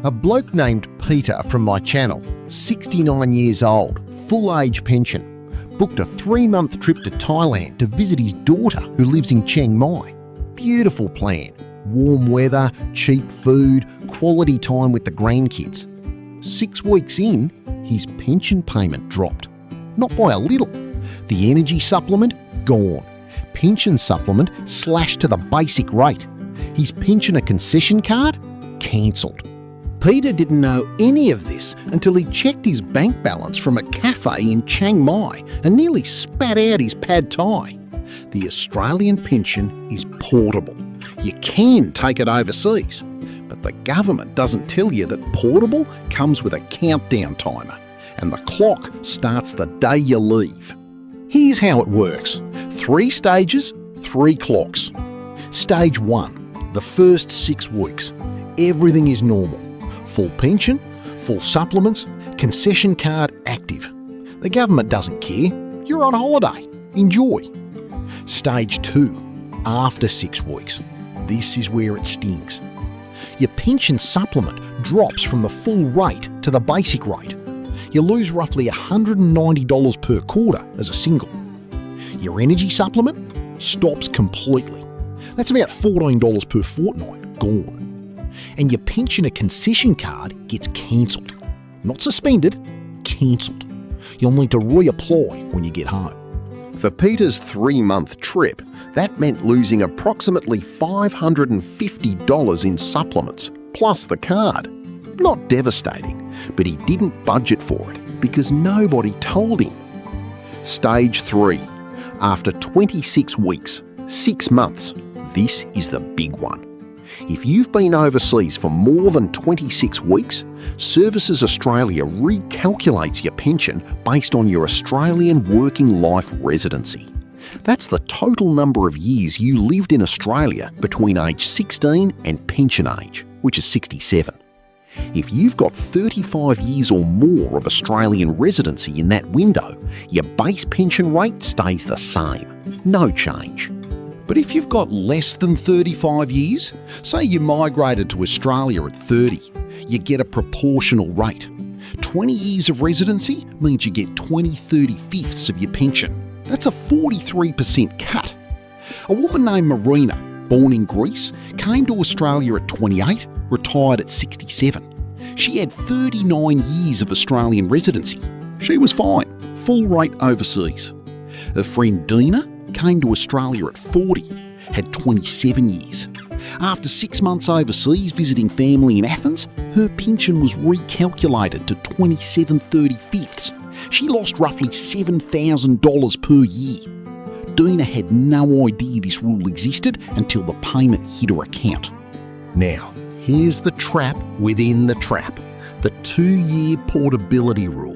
A bloke named Peter from my channel, 69 years old, full age pension, booked a 3-month trip to Thailand to visit his daughter who lives in Chiang Mai. Beautiful plan, warm weather, cheap food, quality time with the grandkids. 6 weeks in, his pension payment dropped. Not by a little. The energy supplement, gone. Pension supplement slashed to the basic rate. His pensioner concession card, cancelled. Peter didn't know any of this until he checked his bank balance from a cafe in Chiang Mai and nearly spat out his pad thai. The Australian pension is portable. You can take it overseas, but the government doesn't tell you that portable comes with a countdown timer, and the clock starts the day you leave. Here's how it works. 3 stages, 3 clocks. Stage 1, the first 6 weeks. Everything is normal. Full pension, full supplements, concession card active. The government doesn't care. You're on holiday. Enjoy. Stage 2, after 6 weeks. This is where it stings. Your pension supplement drops from the full rate to the basic rate. You lose roughly $190 per quarter as a single. Your energy supplement stops completely. That's about $14 per fortnight, gone. And your pensioner concession card gets cancelled. Not suspended, cancelled. You'll need to reapply when you get home. For Peter's 3-month trip, that meant losing approximately $550 in supplements, plus the card. Not devastating, but he didn't budget for it because nobody told him. Stage 3. After 26 weeks, 6 months, this is the big one. If you've been overseas for more than 26 weeks, Services Australia recalculates your pension based on your Australian working life residency. That's the total number of years you lived in Australia between age 16 and pension age, which is 67. If you've got 35 years or more of Australian residency in that window, your base pension rate stays the same, no change. But if you've got less than 35 years, say you migrated to Australia at 30, you get a proportional rate. 20 years of residency means you get 20/35ths of your pension. That's a 43% cut. A woman named Marina, born in Greece, came to Australia at 28, retired at 67. She had 39 years of Australian residency. She was fine, full rate overseas. Her friend Dina came to Australia at 40, had 27 years. After 6 months overseas visiting family in Athens, her pension was recalculated to 27/35ths. She lost roughly $7,000 per year. Dina had no idea this rule existed until the payment hit her account. Now, here's the trap within the trap, the 2-year portability rule.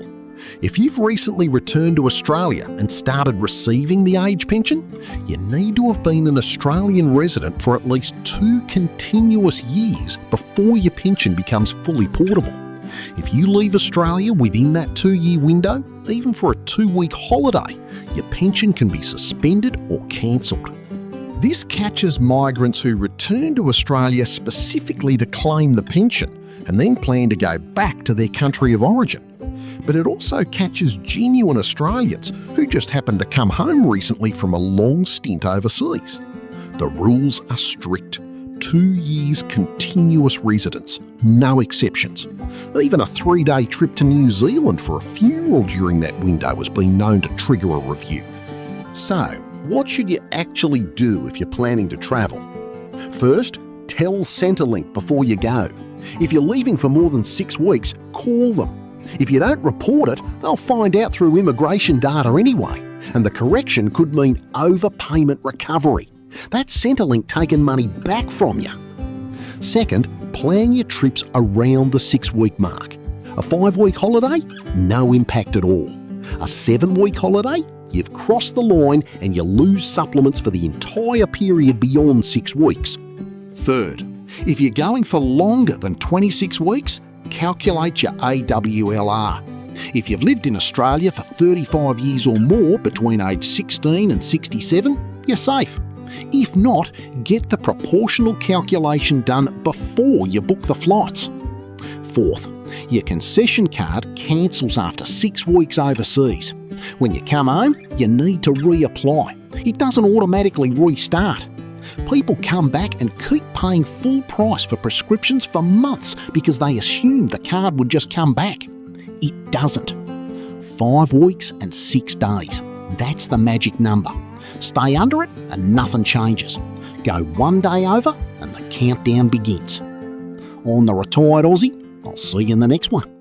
If you've recently returned to Australia and started receiving the age pension, you need to have been an Australian resident for at least 2 continuous years before your pension becomes fully portable. If you leave Australia within that 2-year window, even for a 2-week holiday, your pension can be suspended or cancelled. This catches migrants who return to Australia specifically to claim the pension and then plan to go back to their country of origin. But it also catches genuine Australians who just happen to come home recently from a long stint overseas. The rules are strict. 2 years continuous residence, no exceptions. Even a 3-day trip to New Zealand for a funeral during that window has been known to trigger a review. So, what should you actually do if you're planning to travel? First, tell Centrelink before you go. If you're leaving for more than 6 weeks, call them. If you don't report it, they'll find out through immigration data anyway, and the correction could mean overpayment recovery. That's Centrelink taking money back from you. Second, plan your trips around the 6-week mark. A 5-week holiday? No impact at all. A 7-week holiday? You've crossed the line and you lose supplements for the entire period beyond 6 weeks. Third, if you're going for longer than 26 weeks, calculate your AWLR. If you've lived in Australia for 35 years or more between age 16 and 67, you're safe. If not, get the proportional calculation done before you book the flights. 4th. Your concession card cancels after 6 weeks overseas. When you come home, you need to reapply. It doesn't automatically restart. People come back and keep paying full price for prescriptions for months because they assumed the card would just come back. It doesn't. 5 weeks and 6 days. That's the magic number. Stay under it and nothing changes. Go 1 day over and the countdown begins. On the Retired Aussie, I'll see you in the next one.